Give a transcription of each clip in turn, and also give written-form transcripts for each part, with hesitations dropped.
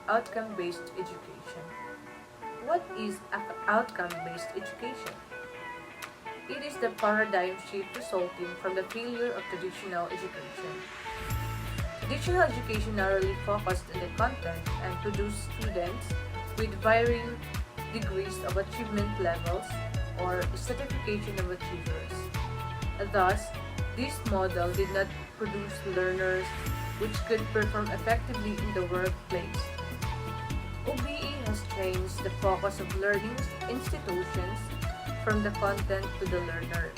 outcome-based education. What is outcome-based education? It is the paradigm shift resulting from the failure of traditional education. Traditional education narrowly focused on the content and produced students with varying degrees of achievement levels or certification of achievers. Thus, this model did not produce learners which could perform effectively in the workplace. OBE has changed the focus of learning institutions from the content to the learner.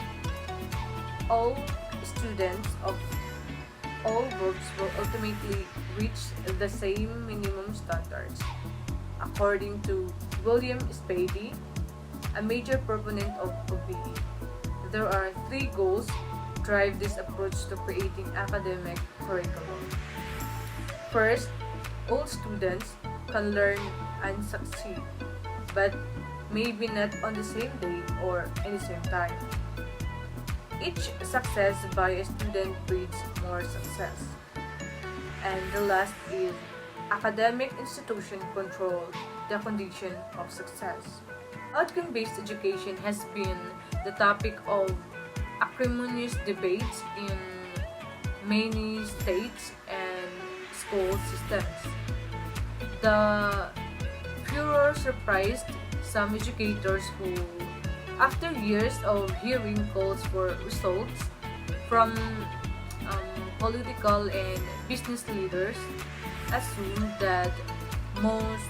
All students of all groups will ultimately reach the same minimum standards, according to William Spady, a major proponent of OBE. There are three goals drive this approach to creating academic curriculum. First, all students can learn and succeed, but maybe not on the same day or at the same time. Each success by a student breeds more success. And the last is academic institution control the condition of success. Outcome-based education has been the topic of acrimonious debates in many states and school systems. The furor surprised some educators who, after years of hearing calls for results from political and business leaders, assumed that most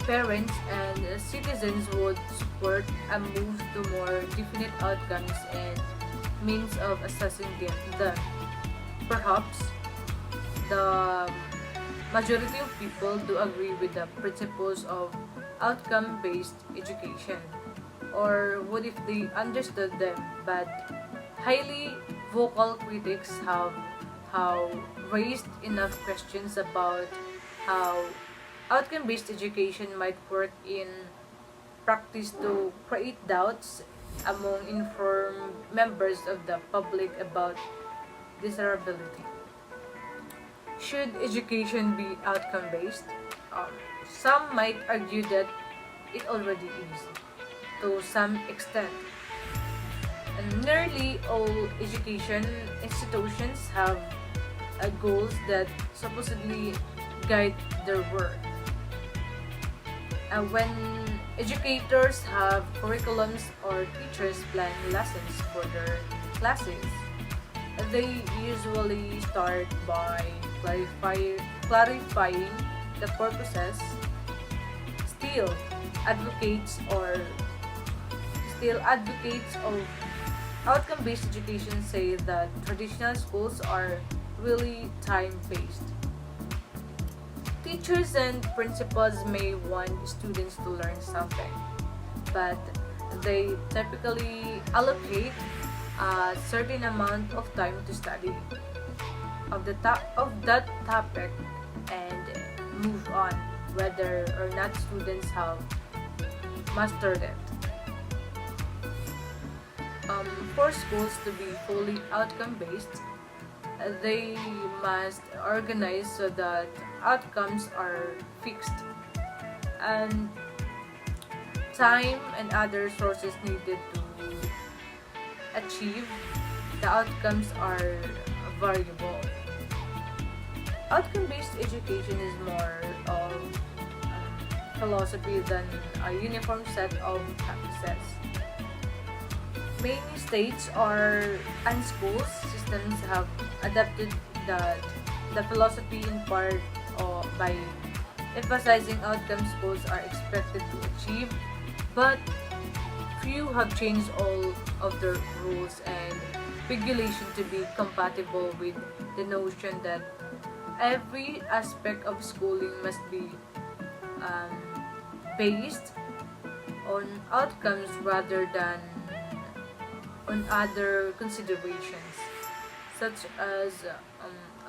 parents and citizens would support a move to more definite outcomes and means of assessing them. Perhaps the majority of people do agree with the principles of outcome-based education, or what if they understood them, but highly vocal critics have raised enough questions about how outcome-based education might work in practice to create doubts among informed members of the public about desirability. Should education be outcome-based? Some might argue that it already is, to some extent. And nearly all education institutions have goals that supposedly guide their work. When educators have curriculums or teachers plan lessons for their classes, they usually start by clarifying the purposes. Still, advocates or still advocates of outcome-based education say that traditional schools are really time-based. Teachers and principals may want students to learn something, but they typically allocate a certain amount of time to study of that topic and move on, whether or not students have mastered it. For schools to be fully outcome-based, they must organize so that outcomes are fixed and time and other sources needed to achieve the outcomes are variable. Outcome-based education is more of philosophy than a uniform set of practices. Many states and school systems have adapted that the philosophy in part by emphasizing outcomes schools are expected to achieve, but few have changed all of their rules and regulation to be compatible with the notion that every aspect of schooling must be um, based on outcomes rather than on other considerations, such as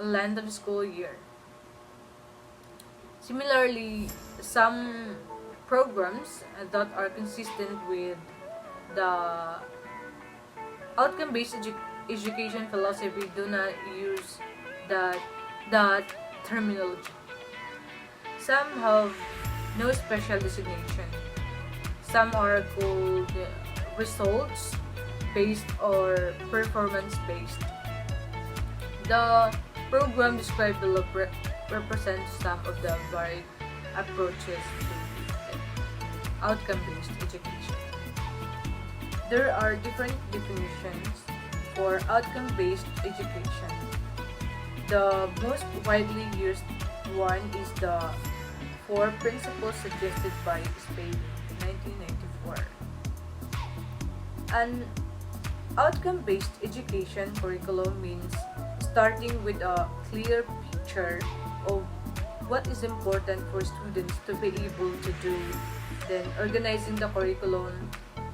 length of school year. Similarly, some programs that are consistent with the outcome-based education philosophy do not use that, that terminology. Some have no special designation. Some are called results based or performance based. The program described below represents some of the varied approaches to outcome-based education. There are different definitions for outcome-based education. The most widely used one is the four principles suggested by Spade in 1994. An outcome-based education curriculum means starting with a clear picture of what is important for students to be able to do, then organizing the curriculum,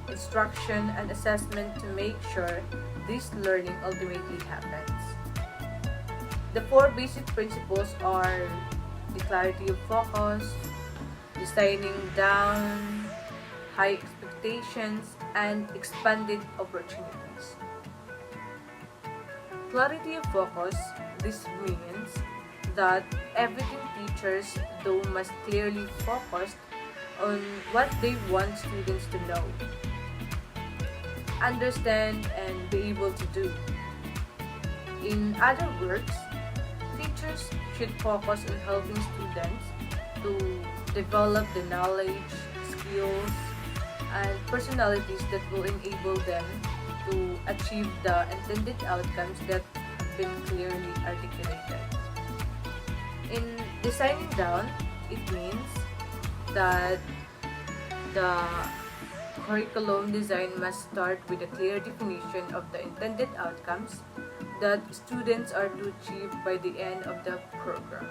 instruction, and assessment to make sure this learning ultimately happens. The four basic principles are the clarity of focus, designing down, high expectations, and expanded opportunities. Clarity of focus, this means that everything teachers do must clearly focus on what they want students to know, understand, and be able to do. In other words, teachers should focus on helping students to develop the knowledge, skills, and personalities that will enable them to achieve the intended outcomes that have been clearly articulated. In designing down, it means that the curriculum design must start with a clear definition of the intended outcomes that students are to achieve by the end of the program.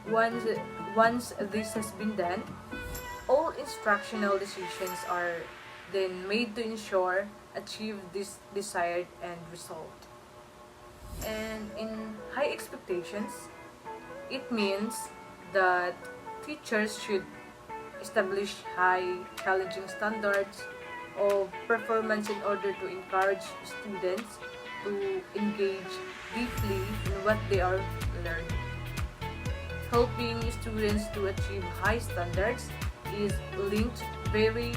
Once this has been done, all instructional decisions are then made to ensure achieve this desired end result. And in high expectations, it means that teachers should establish high, challenging standards of performance in order to encourage students to engage deeply in what they are learning. Helping students to achieve high standards is linked very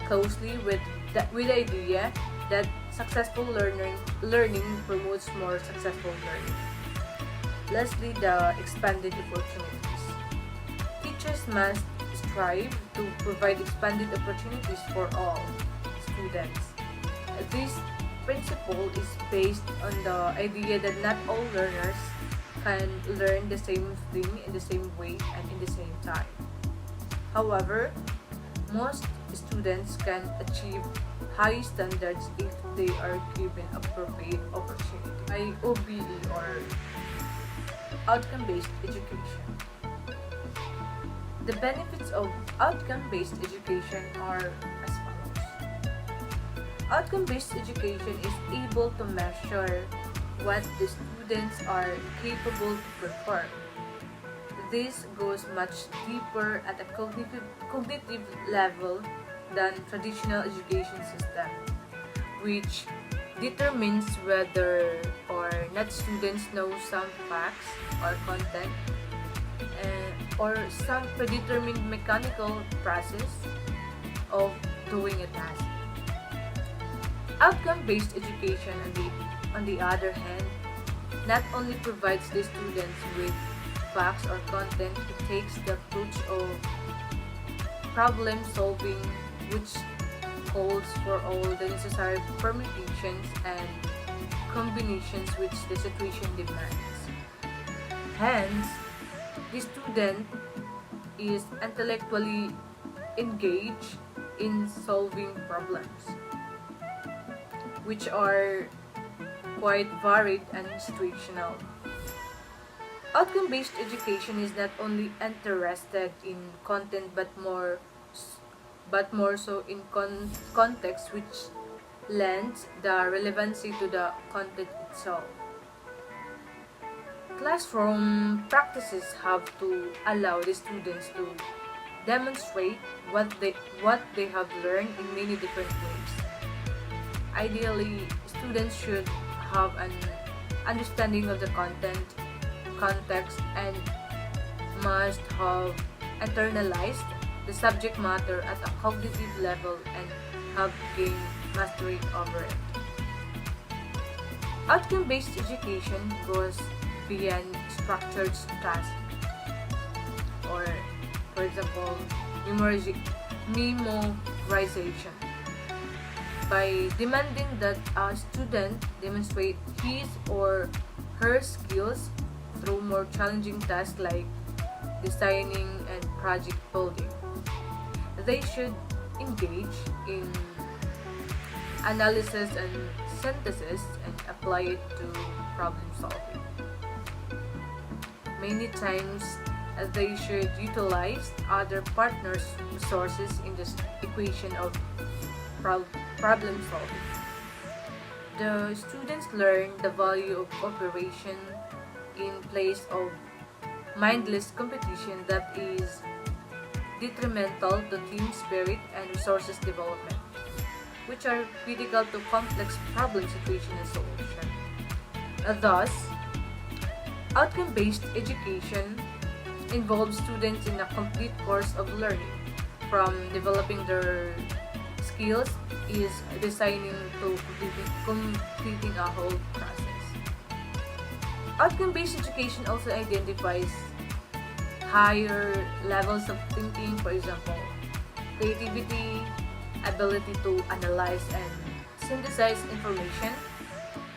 closely with the idea that successful learning promotes more successful learning. Lastly, the expanded opportunities. Teachers must strive to provide expanded opportunities for all students. This principle is based on the idea that not all learners can learn the same thing in the same way and in the same time. However, most students can achieve high standards if they are given appropriate opportunity. OBE or outcome-based education. The benefits of outcome-based education are as follows. Outcome-based education is able to measure what the students are capable to perform. This goes much deeper at a cognitive level than traditional education system, which determines whether or not students know some facts or content or some predetermined mechanical process of doing a task. Outcome-based education, on the other hand, not only provides the students with facts or content, it takes the approach of problem solving, which calls for all the necessary permutations and combinations which the situation demands. Hence, the student is intellectually engaged in solving problems, which are quite varied and situational. Outcome-based education is not only interested in content but more so in context, which lends the relevancy to the content itself. Classroom practices have to allow the students to demonstrate what they have learned in many different ways. Ideally, students should have an understanding of the content, context, and must have internalized the subject matter at a cognitive level and have gained mastery over it. Outcome-based education goes beyond structured tasks or, for example, memorization by demanding that a student demonstrate his or her skills through more challenging tasks like designing and project building. They should engage in analysis and synthesis and apply it to problem solving. Many times, they should utilize other partners' resources in this equation of problem solving. The students learn the value of cooperation in place of mindless competition that is detrimental to team spirit and resources development, which are critical to complex problem situation and solution. Thus, outcome-based education involves students in a complete course of learning, from developing their skills is designing to completing a whole process. Outcome-based education also identifies higher levels of thinking, for example, creativity, ability to analyze and synthesize information,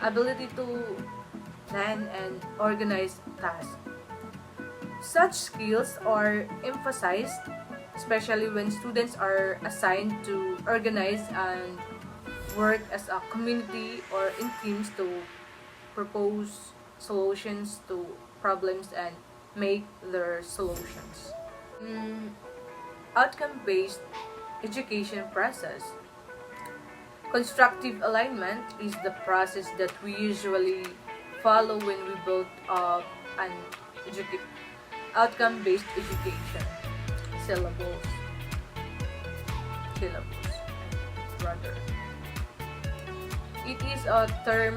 ability to plan and organize tasks. Such skills are emphasized especially when students are assigned to organize and work as a community or in teams to propose solutions to problems and make their solutions. Outcome-based education process. Constructive alignment is the process that we usually follow when we build up an outcome-based education syllabus rather. It is a term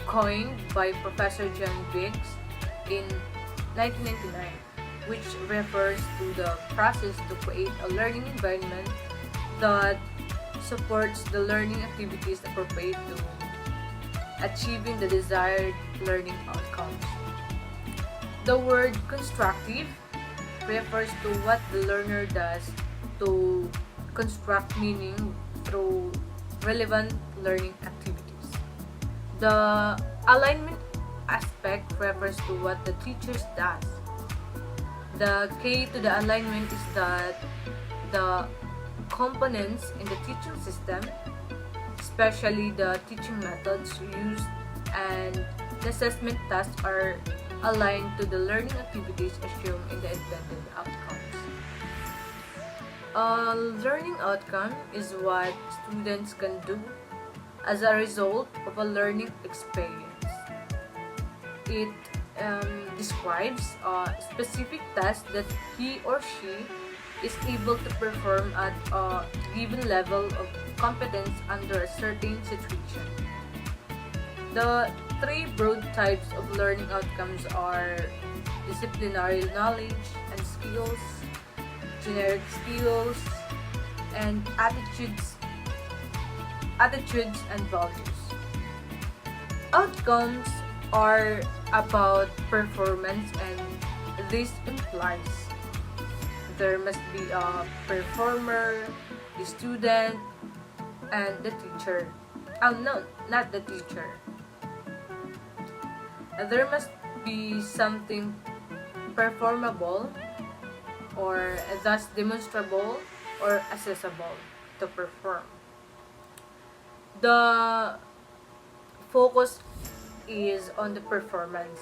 coined by Professor John Biggs in 1999, which refers to the process to create a learning environment that supports the learning activities appropriate to achieving the desired learning outcomes. The word constructive refers to what the learner does to construct meaning through relevant learning activities. The alignment aspect refers to what the teacher does. The key to the alignment is that the components in the teaching system, especially the teaching methods used and the assessment tasks, are aligned to the learning activities assumed in the intended outcomes. A learning outcome is what students can do as a result of a learning experience. It describes a specific task that he or she is able to perform at a given level of competence under a certain situation. The three broad types of learning outcomes are disciplinary knowledge and skills, generic skills, and attitudes and values. Outcomes are about performance, and this implies there must be a performer, the student, and the teacher. No, not the teacher. There must be something performable or thus demonstrable or accessible to perform. The focus is on the performance,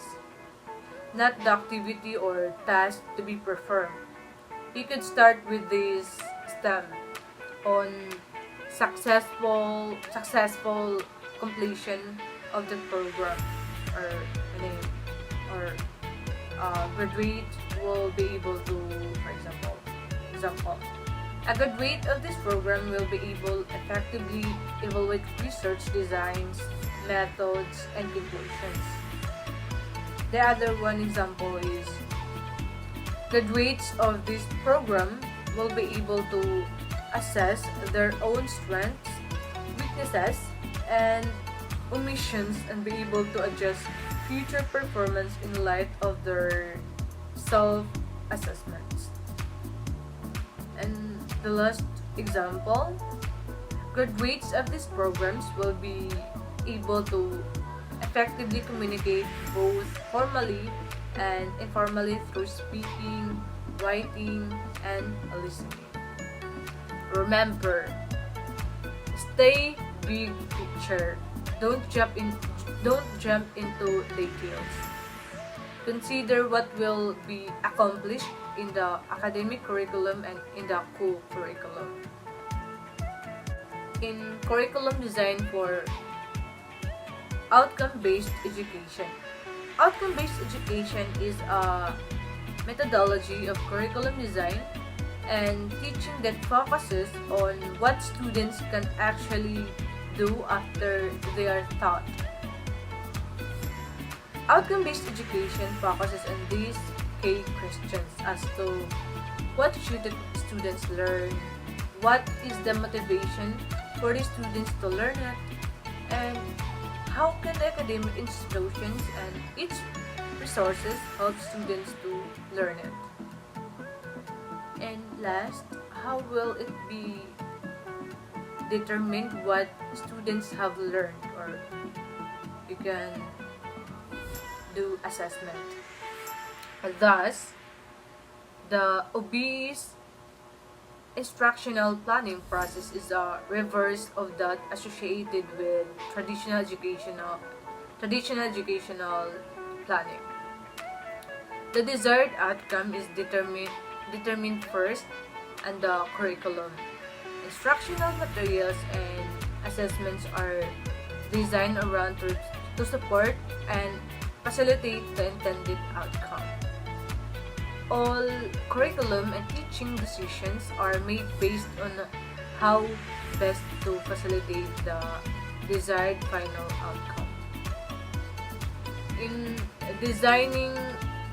not the activity or task to be performed. You could start with this STEM on successful completion of the program, or graduate will be able to, for example, a graduate of this program will be able effectively evaluate research designs, methods, and conclusions. The other one example is Graduates of this program will be able to assess their own strengths, weaknesses, and omissions and be able to adjust future performance in light of their self-assessments. And the last example, graduates of these programs will be able to effectively communicate both formally and informally through speaking, writing, and listening. Remember, stay big picture. Don't jump into details. Consider what will be accomplished in the academic curriculum and in the co-curriculum. In curriculum design for outcome-based education. Outcome-based education is a methodology of curriculum design and teaching that focuses on what students can actually do after they are taught. Outcome-based education focuses on these key questions as to what should the students learn, what is the motivation for the students to learn it, and how can the academic institutions and its resources help students to learn it. And last, how will it be determined what students have learned, or you can do assessment. Thus, the obese instructional planning process is a reverse of that associated with traditional educational planning. The desired outcome is determined first and the curriculum. Instructional materials and assessments are designed around to support and facilitate the intended outcome. All curriculum and teaching decisions are made based on how best to facilitate the desired final outcome. In designing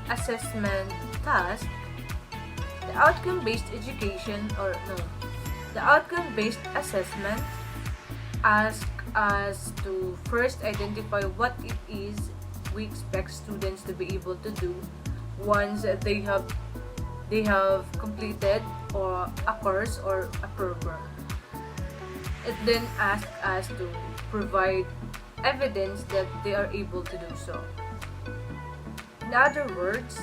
assessment task, the outcome-based education or no, the outcome-based assessment asks us to first identify what it is we expect students to be able to do once they have completed or a course or a program. It then asks us to provide evidence that they are able to do so. In other words,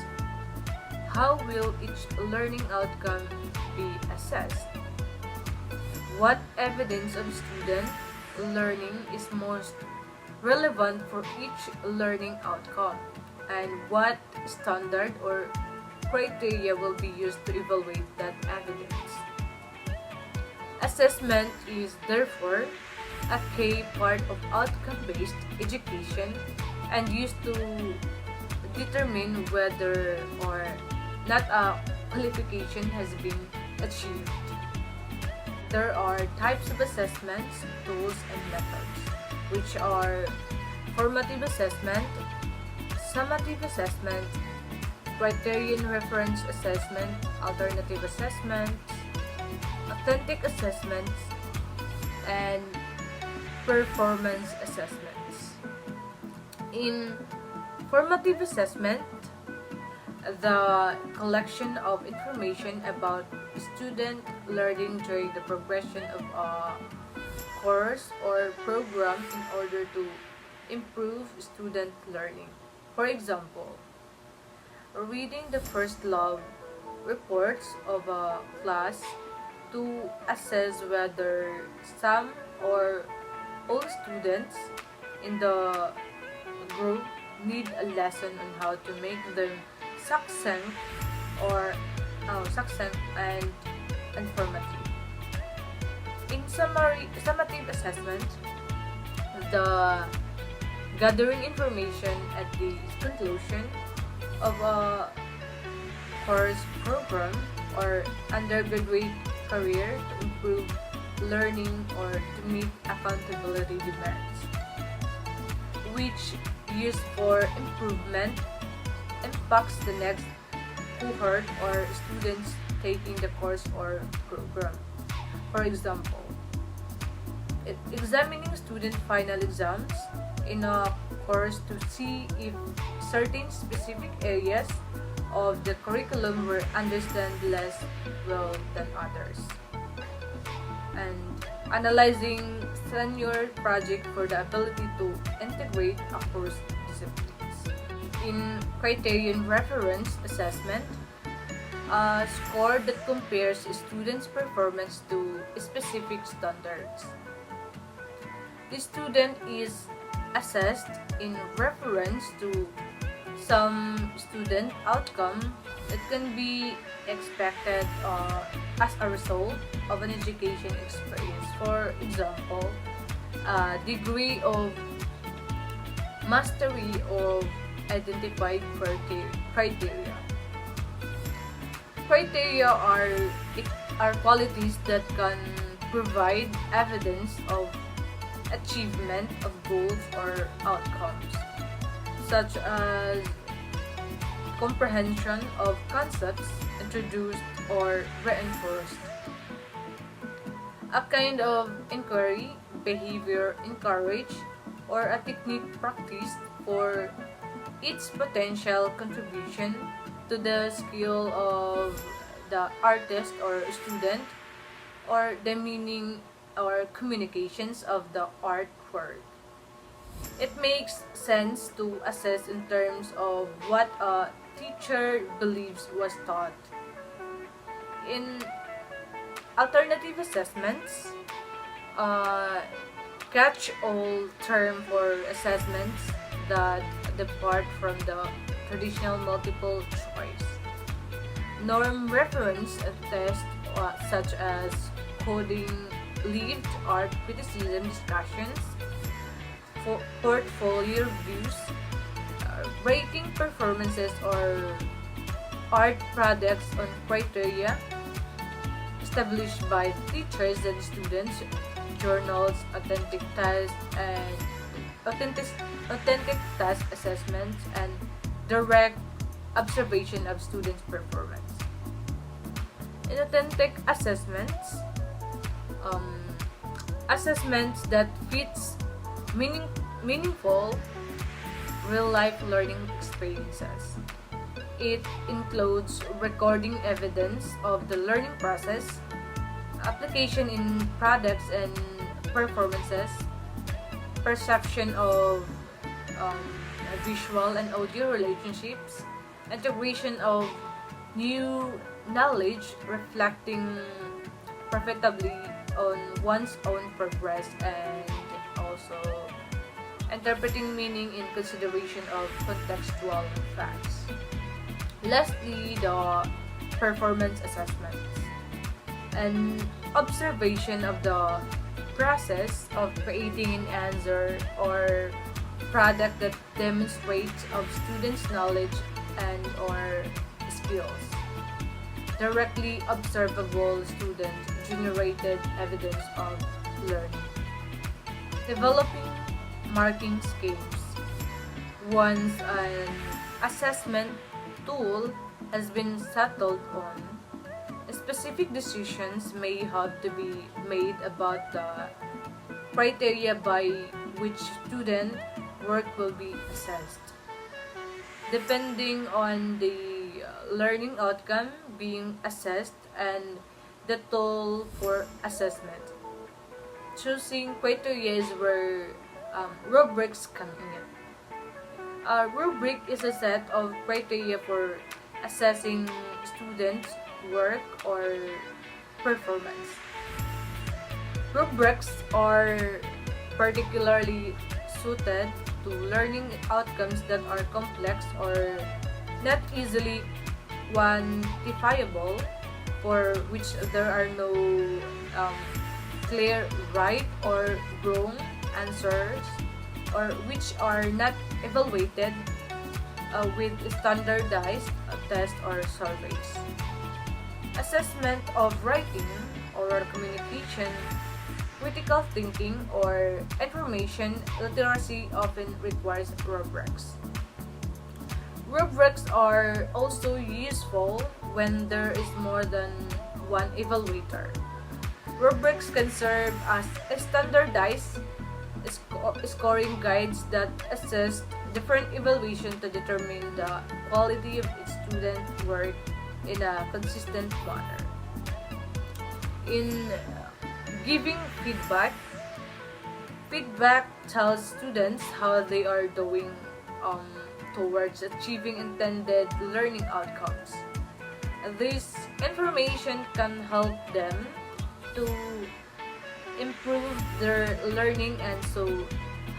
how will each learning outcome be assessed? What evidence of student learning is most relevant for each learning outcome, and what standard or criteria will be used to evaluate that evidence. Assessment is therefore a key part of outcome-based education and used to determine whether or not a qualification has been achieved. There are types of assessments, tools, and methods, which are formative assessment, summative assessment, criterion reference assessment, alternative assessments, authentic assessments, and performance assessments. In formative assessment, the collection of information about student learning during the progression of a course or program in order to improve student learning. For example, reading the first love reports of a class to assess whether some or all students in the group need a lesson on how to make them succinct or succinct and informative. In summative assessment, the gathering information at the conclusion of a course program or undergraduate career to improve learning or to meet accountability demands, which used for improvement impacts the next cohort or students taking the course or program. For example, examining student final exams in a course to see if certain specific areas of the curriculum were understood less well than others. And analyzing senior project for the ability to integrate across disciplines. In criterion reference assessment, a score that compares students' performance to specific standards. The student is assessed in reference to some student outcome that can be expected as a result of an education experience. For example, a degree of mastery of identified criteria. Criteria are qualities that can provide evidence of achievement of goals or outcomes, such as comprehension of concepts introduced or reinforced. A kind of inquiry, behavior encouraged, or a technique practiced for its potential contribution to the skill of the artist or student, or the meaning or communications of the artwork. It makes sense to assess in terms of what a teacher believes was taught. In alternative assessments, a catch-all term for assessments that depart from the traditional multiple choice. Norm reference tests such as coding, lived art criticism discussions, portfolio reviews, rating performances or art products on criteria established by teachers and students, journals, authentic task assessments, and direct observation of students' performance. In authentic assessments, assessments that fits meaningful real-life learning experiences. It includes recording evidence of the learning process, application in products and performances, perception of visual and audio relationships, integration of new knowledge reflecting profitably on one's own progress, and also interpreting meaning in consideration of contextual facts. Lastly, the performance assessments. An observation of the process of creating an answer or product that demonstrates of students' knowledge and or skills. Directly observable student-generated evidence of learning. Developing marking schemes. Once an assessment tool has been settled on, specific decisions may have to be made about the criteria by which student work will be assessed. Depending on the learning outcome being assessed and the tool for assessment. Choosing criteria is where rubrics come in. A rubric is a set of criteria for assessing students' work or performance. Rubrics are particularly suited to learning outcomes that are complex or not easily quantifiable, for which there are no clear right or wrong answers, or which are not evaluated with standardized tests or surveys. Assessment of writing, oral communication, critical thinking, or information literacy often requires rubrics. Rubrics are also useful when there is more than one evaluator. Rubrics can serve as standardized scoring guides that assess different evaluation to determine the quality of its student work in a consistent manner. In giving feedback, feedback tells students how they are doing um, towards achieving intended learning outcomes. This information can help them to improve their learning and so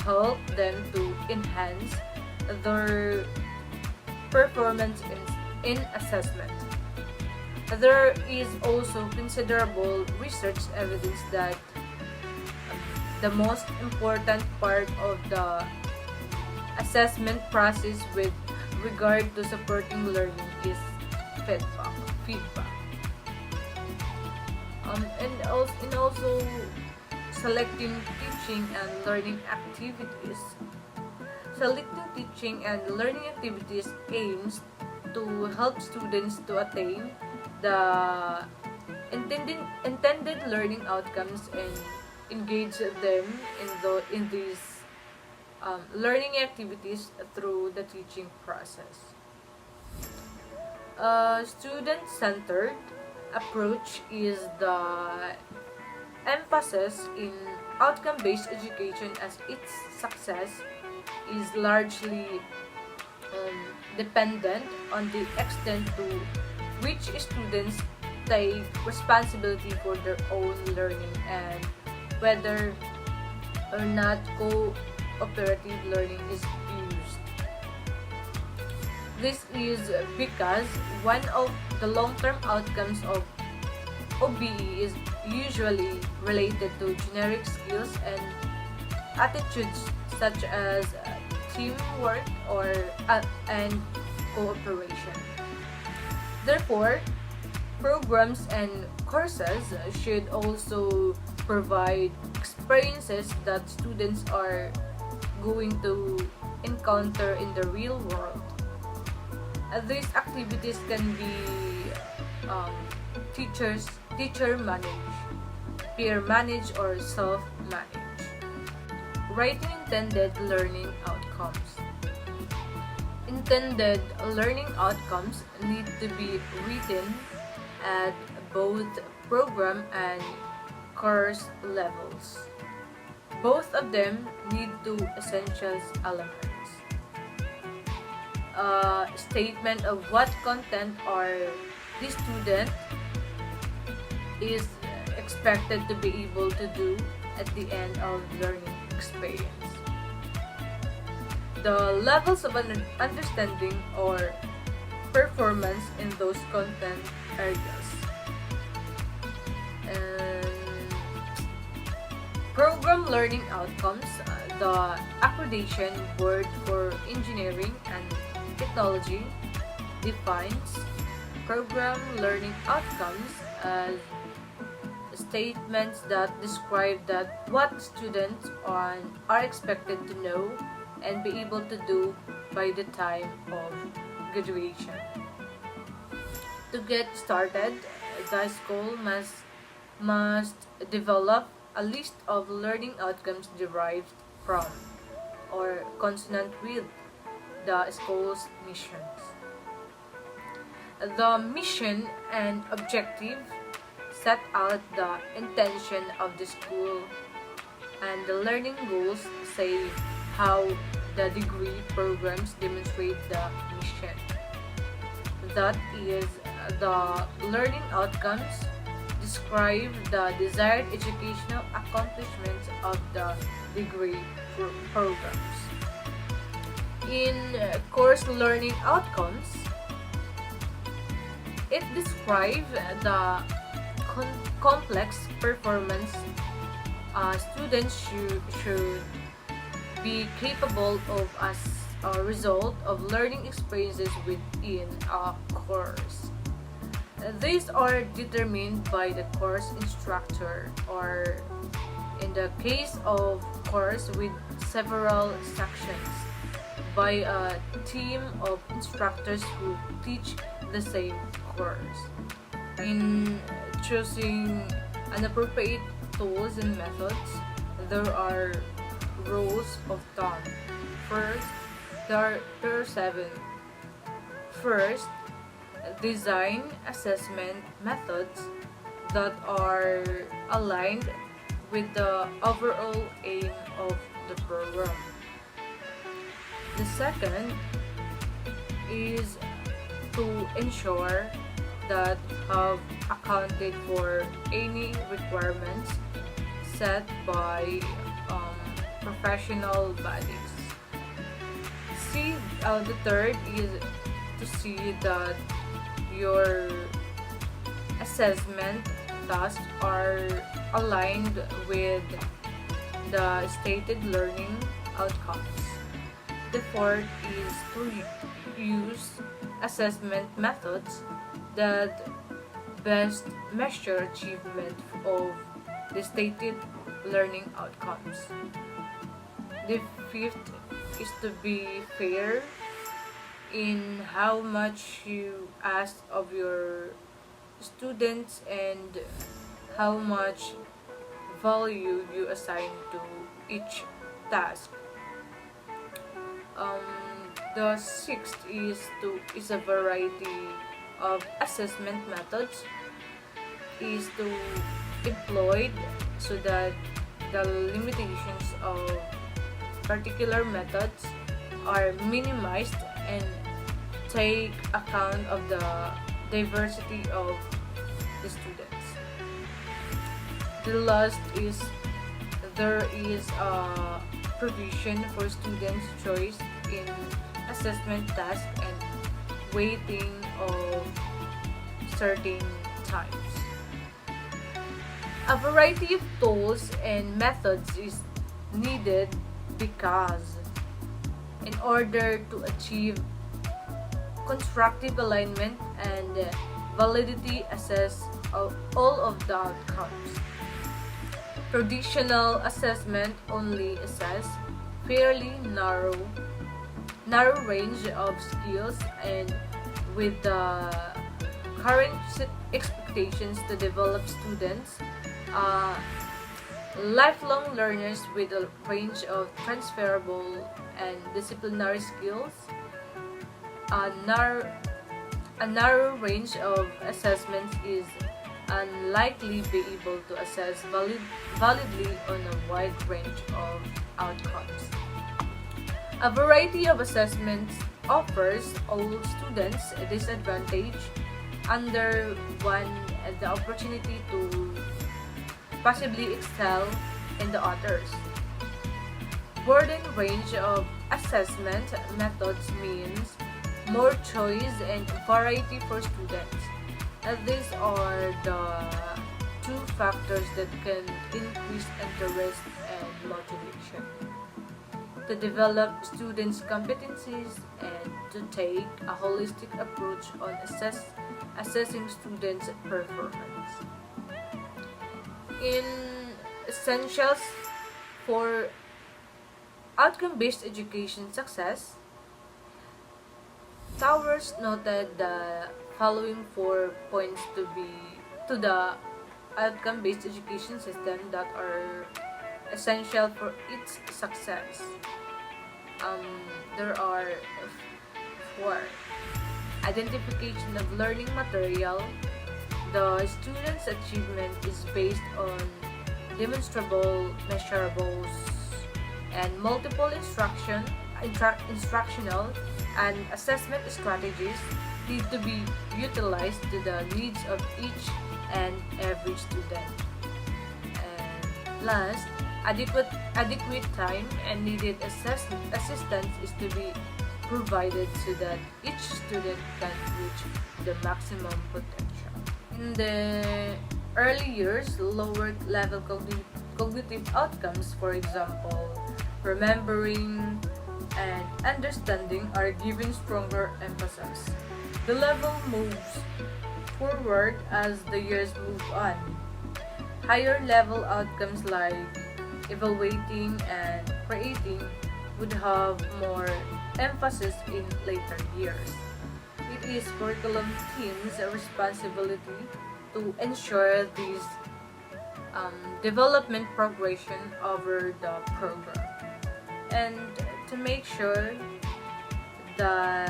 help them to enhance their performance in assessment. There is also considerable research evidence that the most important part of the assessment process with regard to supporting learning is feedback. Feedback. And also selecting teaching and learning activities. Selecting teaching and learning activities aims to help students to attain the intended learning outcomes and engage them in these learning activities through the teaching process. A student-centered approach is the emphasis in outcome-based education as its success is largely dependent on the extent to which students take responsibility for their own learning and whether or not cooperative learning is used. This is because one of the long-term outcomes of OBE is usually related to generic skills and attitudes such as teamwork and cooperation. Therefore, programs and courses should also provide experiences that students are going to encounter in the real world. These activities can be teacher managed, peer managed, or self managed. Writing intended learning outcomes. Intended learning outcomes need to be written at both program and course levels. Both of them need two essential elements. A statement of what content or the student is expected to be able to do at the end of learning experience. The levels of understanding or performance in those content areas. And program learning outcomes, the Accreditation Board for Engineering and Technology defines program learning outcomes as statements that describe what students are expected to know and be able to do by the time of graduation. To get started, the school must develop a list of learning outcomes derived from or consonant with the school's missions. The mission and objective set out the intention of the school, and the learning goals say how the degree programs demonstrate the mission. That is, the learning outcomes describe the desired educational accomplishments of the degree programs. In course learning outcomes, it describes the complex performance students should be capable of as a result of learning experiences within a course. These are determined by the course instructor, or in the case of course with several sections, by a team of instructors who teach the same course. In choosing an appropriate tools and methods, there are rules of thumb. First, there are seven. First, design assessment methods that are aligned with the overall aim of the program. The second is to ensure that have accounted for any requirements set by professional bodies. The third is to see that your assessment tasks are aligned with the stated learning outcomes. The fourth is to use assessment methods that best measure achievement of the stated learning outcomes. The fifth is to be fair in how much you ask of your students and how much value you assign to each task. Um, the sixth is a variety of assessment methods is to employed so that the limitations of particular methods are minimized and take account of the diversity of the students. The last is there is a provision for students' choice in assessment task and weighting of certain times. A variety of tools and methods is needed because in order to achieve constructive alignment and validity assess of all of the outcomes. Traditional assessment only assess fairly narrow range of skills and with the current expectations to develop students lifelong learners with a range of transferable and disciplinary skills. A narrow range of assessments is unlikely be able to assess validly on a wide range of outcomes. A variety of assessments offers all students a disadvantage under one the opportunity to possibly excel in the others. Broadened range of assessment methods means more choice and variety for students. And these are the two factors that can increase interest and motivation. To develop students' competencies and to take a holistic approach on assessing students' performance. In essentials for outcome-based education success, Towers noted the following 4 points to the outcome-based education system that are essential for its success. There are four: identification of learning material. The student's achievement is based on demonstrable measurables and multiple instructional and assessment strategies need to be utilized to the needs of each and every student. And last, adequate time and needed assistance is to be provided so that each student can reach the maximum potential. In the early years, lower level cognitive outcomes, for example, remembering and understanding, are given stronger emphasis. The level moves forward as the years move on. Higher level outcomes like evaluating and creating would have more emphasis in later years. It is curriculum team's responsibility to ensure this development progression over the program and to make sure the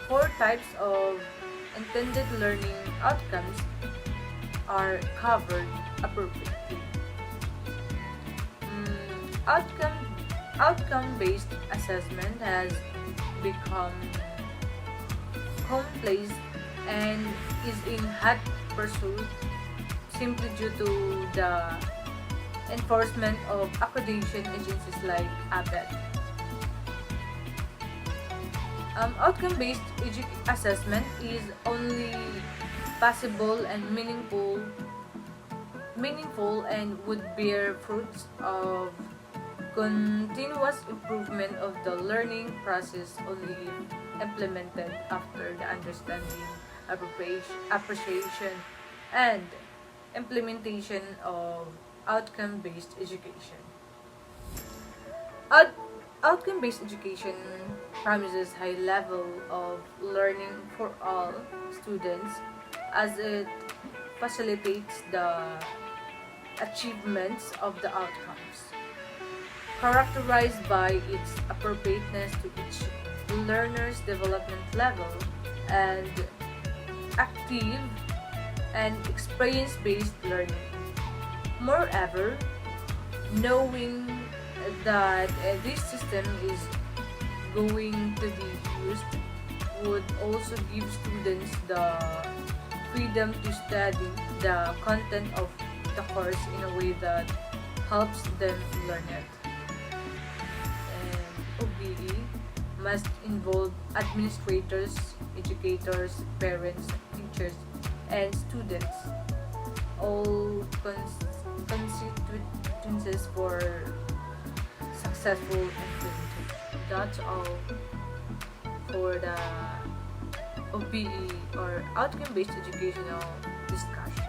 four types of intended learning outcomes are covered appropriately. Outcome Outcome-based assessment has become commonplace and is in hot pursuit simply due to the enforcement of accreditation agencies like ABET. Outcome-based assessment is only possible and meaningful and would bear fruits of continuous improvement of the learning process only if implemented after the understanding, appreciation, and implementation of outcome-based education. Out- Outcome-based education promises high level of learning for all students as it facilitates the achievements of the outcomes, characterized by its appropriateness to each learner's development level and active and experience-based learning. Moreover, knowing that this system is going to be used would also give students the freedom to study the content of the course in a way that helps them learn it. And OBE must involve administrators, educators, parents, teachers, and students, all constituencies for successful implementation. That's all for the OBE or outcome-based educational discussion.